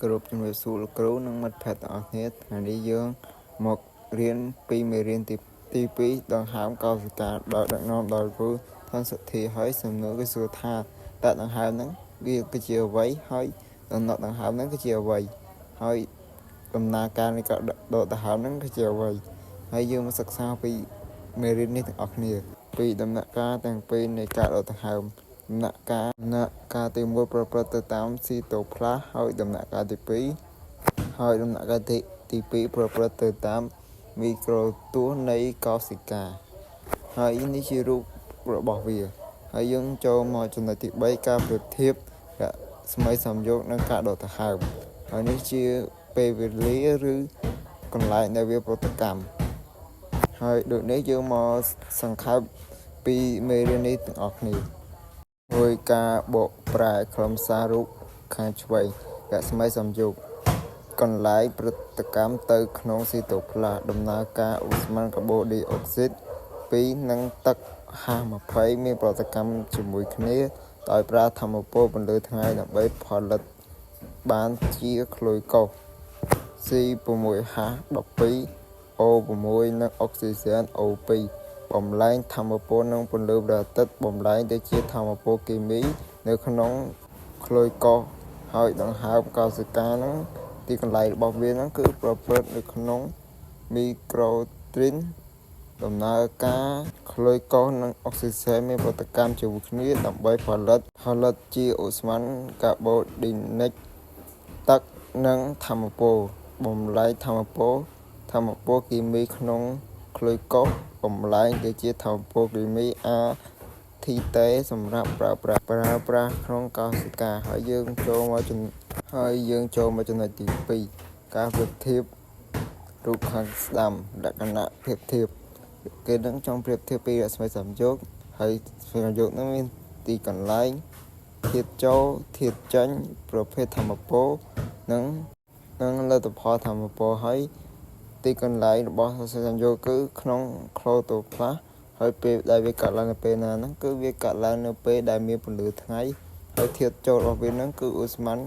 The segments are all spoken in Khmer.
គ្រប់ជំរាបសួរលោកគ្រូនិងមិត្តភ័ក្តិទាំងអស់គ្នាថ្ងៃនេះយើងមករៀនពីមេរៀនទី2ដង្ហើមកោសិកាដោយដឹកនាំដោយគ្រូថនសុធីហើយសំណួរគឺសួរថាតើដង្ហើមហ្នឹងវាគឺជាអ្វីហើយដំណក់ដង្ហើមហ្នឹងគឺជាអ្វីហើយដំណើរការនៃការដកដង្ហើមហ្នឹងគឺជាអ្វីហើយយើងមកសិក្សាពីមេរៀននេះទាំងអស់គ្នាពីដំណាក់កាលទាំងពីរនៃការដកដង្ហើមដំណាក់កាលទី1ប្រព្រឹត្តទៅតាមស៊ីតូផ្លាសហើយដំណាក់កាលទី2ហើយដំណាក់កាលទី2ប្រព្រឹត្តទៅតាមមីក្រូទស្សន៍នៃកោសិកាហើយនេះជារូបរបស់វាហើយយើងចូលមកចំណុចទី3ការប្រៀបធៀបស្មីសំយោគនិងការដកដង្ហើមហើយនេះជាពេលវេលាឬកន្លែងដែលវាប្រតិកម្មហើយដូចនេះយើងមកសង្ខេបពីមេរៀននេះទាំងអស់គ្នាមួយការបកប្រែខ្លឹមសាររូបខាងឆ្វេងរស្មីសំយោគកន្លែងប្រតិកម្មទៅក្នុងស៊ីតូផ្លាសដំណើរការឧស្ម័នកាបូនឌីអុកស៊ីត2និងទឹកH20មានប្រតិកម្មជាមួយគ្នាដោយប្រើថាមពលពន្លឺថ្ងៃដើម្បីផលិតបានជាក្លូយកូស C6H12 O6 និងអុកស៊ីហ្សែន O2 បំលែងថាមពលនិងពន្លឺព្រះអាទិត្យបំលែងទៅជាថាមពលគីមីនៅក្នុងក្លូយកូសហើយដង្ហើមកោសិកានឹងទីកន្លែងរបស់វាហ្នឹងគឺប្រព្រឹត្តនៅក្នុងមីក្រូទ្រីនដំណើរការក្លូយកូសនិងអុកស៊ីហ្សែនមានប្រតិកម្មជាមួយគ្នាដើម្បីផលិតជាឧស្ម័នកាបូឌីនិកទឹកនិងថាមពលបំលែងថាមពលគីមីក្នុងក្លូយកូសបំលែងទៅជាថាមពលគីមីអាធីតេសម្រាប់ប្រើប្រាស់ក្នុងកោសិកាហើយយើងចូលមកចំណុចទី2ការប្រៀបធៀបរូបខាងស្ដាំលក្ខណៈប្រៀបធៀបគេនឹងចង់ប្រៀបធៀបពីរស្មីសំយោគហើយសំយោគនឹងមានទីកន្លែងធាតុចូលធាតុចេញប្រភេទថាមពលនិងលទ្ធផលថាមពលហើយទីកន្លែងរបស់សំយោគគឺក្នុងក្លូតូផ្លាសហើយពេលដែលវាកើតឡើងនៅពេលណាហ្នឹងគឺវាកើតឡើងនៅពេលដែលមានពន្លឺថ្ងៃហើយធាតុចូលរបស់វាហ្នឹងគឺឧស្ម័ន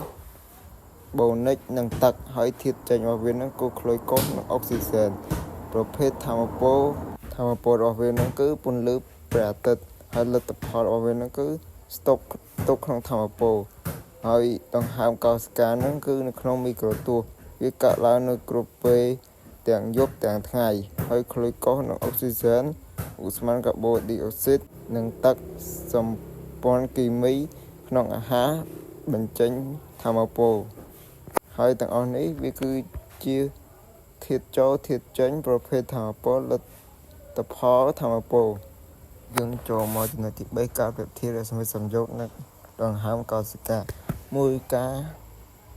បូនិកនិងទឹកហើយធាតុចេញរបស់វាហ្នឹងគឺក្លូយកូសនិងអុកស៊ីហ្សែនប្រភេទថាមពលរបស់វាហ្នឹងគឺពន្លឺព្រះអាទិត្យហើយលទ្ធផលរបស់វាហ្នឹងគឺស្តុកទុកក្នុងថាមពលហើយដង្ហើមកោសិកាហ្នឹងគឺនៅក្នុងមីក្រូទស្សន៍វាកើតឡើងនៅគ្រប់ពេលទាំងយប់ទាំងថ្ងៃហើយក្លូយកូសនិងអុកស៊ីហ្សែនឧស្ម័នកាបូនឌីអុកស៊ីតនិងទឹកសម្ព័ន្ធគីមីក្នុងអាហារបញ្ចេញថាមពលហើយទាំងអស់នេះវាគឺជាធាតុចូលធាតុចេញប្រភេទថាមពលលទ្ធផលថាមពលយើងចូលមកចំណុចទី3ការប្រៀបធៀបរស្មីសំយោគនិងដង្ហើមកោសិកាមួយការ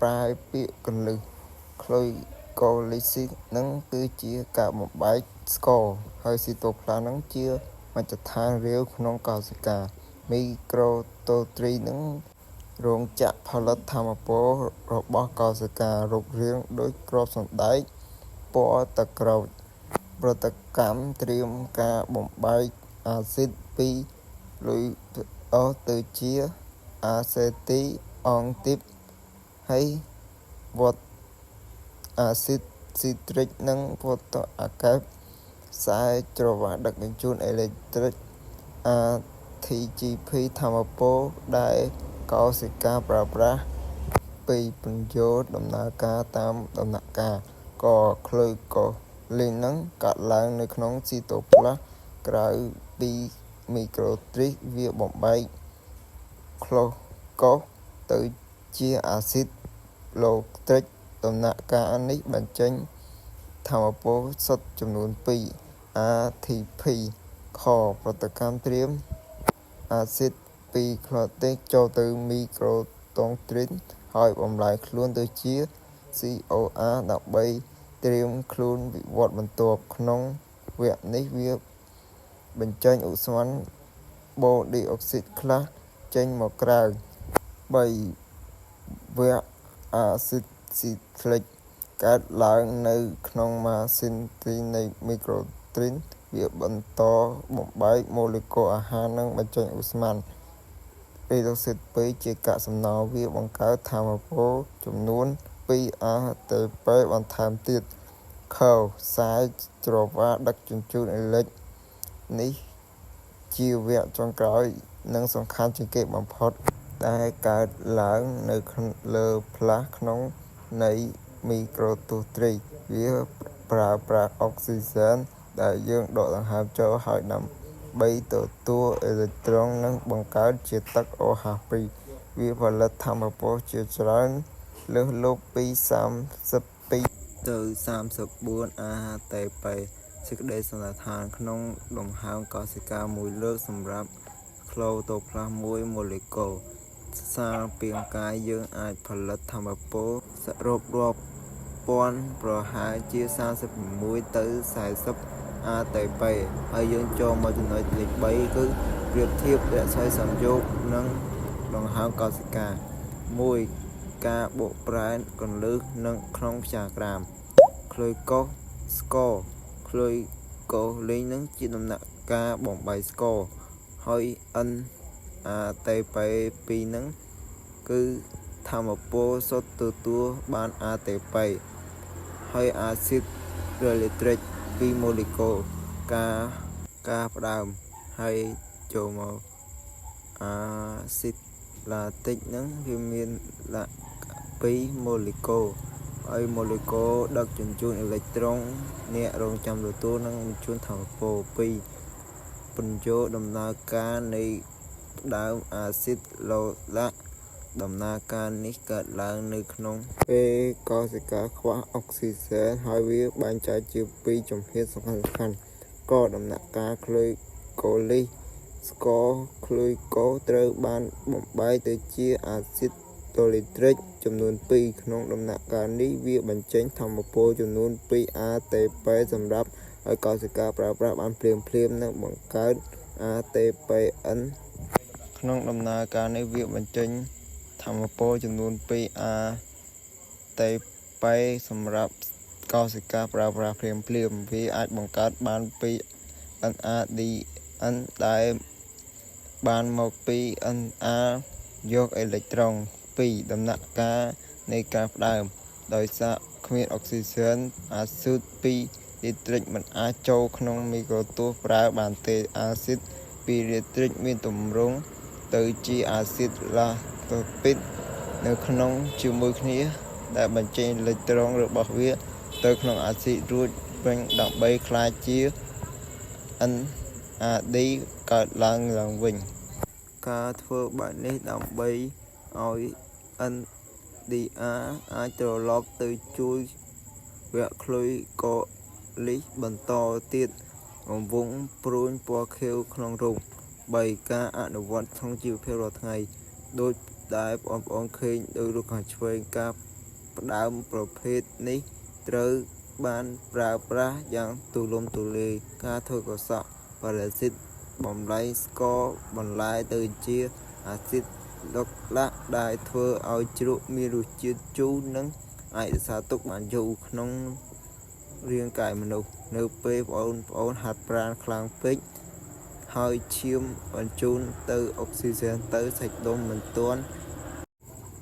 ប្រែពាក្យកន្លឹះក្លូយកូលីស៊ីនឹងគឺជាការបំបែកស្ករហើយស៊ីតូផ្លាសនឹងជាមជ្ឈដ្ឋានរាវក្នុងកោសិកាមីក្រូតូទ្រីនឹងរោងចក្រផលិតថាមពលរបស់កោសិការូបរាងដូចគ្រាប់សណ្ដែកពណ៌ទឹកក្រូចប្រតិកម្មត្រៀមការបំបែកអាស៊ីតពីលុយអស់ទៅជាអាសេទីអង់ទីបហើយវត្តអាស៊ីតស៊ីត្រិកនិងវត្តអាកេបខ្សែច្រវាក់ដឹកជញ្ជូនអេឡិចត្រិក ATGP ថាមពលដែលកោសិកាប្រើប្រាស់ពីពន្យល់ដំណើរការតាមដំណាក់កាលក៏ក្លូយកូលីននឹងកើតឡើងនៅក្នុងស៊ីតូផ្លាសក្រៅពីមីក្រូទ្រីសវាបំបែកក្លូកូសទៅជាអាស៊ីតឡូត្រិកដំណាក់កាលនេះបញ្ចេញថាមពលសុទ្ធចំនួន2 ATP ខប្រតិកម្មត្រៀមអាស៊ីតពីក្លូតេកចូលទៅមីក្រូតូទ្រីនហើយបំលែងខ្លួនទៅជា COR ដើម្បីត្រៀមខ្លួនវិវត្តបន្ទាប់ក្នុងវគ្គនេះវាបញ្ចេញឧស្ម័នបូឌីអុកស៊ីតខ្លះចេញមកក្រៅ3វគ្គអាស៊ីតស៊ីក្លិកកើតឡើងនៅក្នុងម៉ាស៊ីនទីនៃមីក្រូទ្រីនវាបន្តបំបែកម៉ូលេគុលអាហារនិងបញ្ចេញឧស្ម័នអេឡូស៊ីត2ជាកាកសំណល់វាបង្កើតថាមពលចំនួន ពីអាតេពបន្ថែមទៀតខខ្សែច្រវាដឹកជញ្ជូនអេឡិចនេះជាវគ្គចុងក្រោយនិងសំខាន់ជាងគេបំផុតដែលកើតឡើងនៅលើផ្លាស់ក្នុងនៃមីក្រូទស្សន៍ត្រីវាប្រើប្រាស់អុកស៊ីសែនដែលយើងដកដង្ហើមចូលហើយដើម្បីទទួលអេឡិចត្រូននិងបង្កើតជាទឹក OH2 វាផលិតថាមពលជាច្រើនលើសលប់ពី32ទៅ34 ATP សេចក្តីសន្និដ្ឋានក្នុងដង្ហើមកោសិកាមួយលើកសម្រាប់ក្លូតូផ្លាសមួយម៉ូលេគុលសារពាង្គកាយយើងអាចផលិតថាមពលសរុបរាប់ពាន់ប្រហែលជា36ទៅ40 ATP ហើយយើងចូលមកចំណុចលេខ3គឺប្រៀបធៀបរស្មីសំយោគនិងដង្ហើមកោសិកា1ការបកប្រែគន្លឹះនិងក្នុងផ្សារក្រាមក្លូកូសស្ករក្លូកូសលេងនឹងជាដំណាក់កាលបំបែកស្ករហើយ ATP 2នឹងគឺថាមពលសុទ្ធទទួលបាន ATP ហើយអាស៊ីតរ៉េលីត្រិក2ម៉ូលេគុលការផ្ដើមហើយចូលមកអាស៊ីតឡាទិកហ្នឹងវាមាន2ម៉ូលេគុលហើយម៉ូលេគុលដឹកជញ្ជូនអេឡិចត្រូនអ្នករងចាំទទួលនឹងបញ្ជូនថាមពល2ពន្យល់ដំណើរការនៃផ្ដើមអាស៊ីតឡូឡាក់ដំណើរការនេះកើតឡើងនៅក្នុងពេលកោសិកាខ្វះអុកស៊ីសែនហើយវាបែងចែកជា2ជំហានសំខាន់ក៏ដំណាក់កាលក្លូកូលីសស្ករក្លូកូសត្រូវបានបំបែកទៅជាអាស៊ីតតូលីត្រិកចំនួន2ក្នុងដំណាក់កាលនេះវាបញ្ចេញថាមពលចំនួន2 ATP សម្រាប់ឲ្យកោសិកាប្រើប្រាស់បានភ្លាមនិងបង្កើត ATPN ក្នុងដំណើរការនេះវាបញ្ចេញថាមពលចំនួន2 ATP សម្រាប់កោសិកាប្រើប្រាស់ភ្លាមវាអាចបង្កើតបានពី NADN ដែលបានមកពី Na យកអេឡិចត្រូន2ដំណាក់កាលនៃការផ្ដើមដោយសារគ្មានអុកស៊ីសែនអាស៊ូត2លីត្រិកមិនអាចចូលក្នុងមីក្រូទស្សន៍ប្រើបានទេអាស៊ីត2លីត្រិកមានទម្រង់ទៅជាអាស៊ីតឡាតូពីតនៅក្នុងជាមួយគ្នាដែលបញ្ចេញអេឡិចត្រូនរបស់វាទៅក្នុងអាស៊ីតរួចវិញដើម្បីក្លាយជា NAD កើតឡើងវិញការធ្វើបែបនេះដើម្បីឲ្យ NDR អាចត្រឡប់ទៅជួយវគ្គក្លូកូលីសបន្តទៀតរង្វង់ព្រួញពណ៌ខៀវក្នុងរូប3ការអនុវត្តក្នុងជីវភាពរាល់ថ្ងៃដូចដែលបងប្អូនឃើញដោយរូបខាងឆ្វេងការផ្ដើមប្រភេទនេះត្រូវបានប្រើប្រាស់យ៉ាងទូលំទូលាយការធ្វើកសក់ប៉ារ៉ាស៊ីតបំលែងស្ករបន្លែទៅជាអាស៊ីតឡុកឡាក់ដែលធ្វើឲ្យជ្រក់មានរសជាតិជូរនិងអាចរក្សាទុកបានយូរក្នុងរាងកាយមនុស្សនៅពេលបងប្អូនហាត់ប្រាណខ្លាំងពេកហើយឈាមបញ្ជូនទៅអុកស៊ីសែនទៅសាច់ដុំមិនទាន់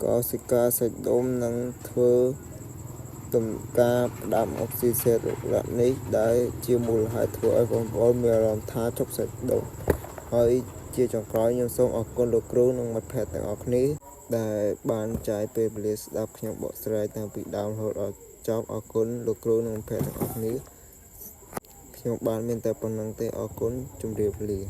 កោសិកាសាច់ដុំនឹងធ្វើការផ្ដាំអុកស៊ីសែននេះដែលជាមូលហេតុធ្វើឲ្យបងប្អូនមានអារម្មណ៍ថាជប់សាច់ដុំហើយជាចុងក្រោយខ្ញុំសូមអរគុណលោកគ្រូនិងមិត្តភ័ក្តិទាំងអស់គ្នាដែលបានចាយពេលវេលាស្ដាប់ខ្ញុំបកស្រាយតាំងពីដើមរហូតដល់ចប់អរគុណលោកគ្រូនិងមិត្តភ័ក្តិទាំងអស់គ្នាខ្ញុំបានមានតែប៉ុណ្្នឹងទេអរគុណជម្រាបលា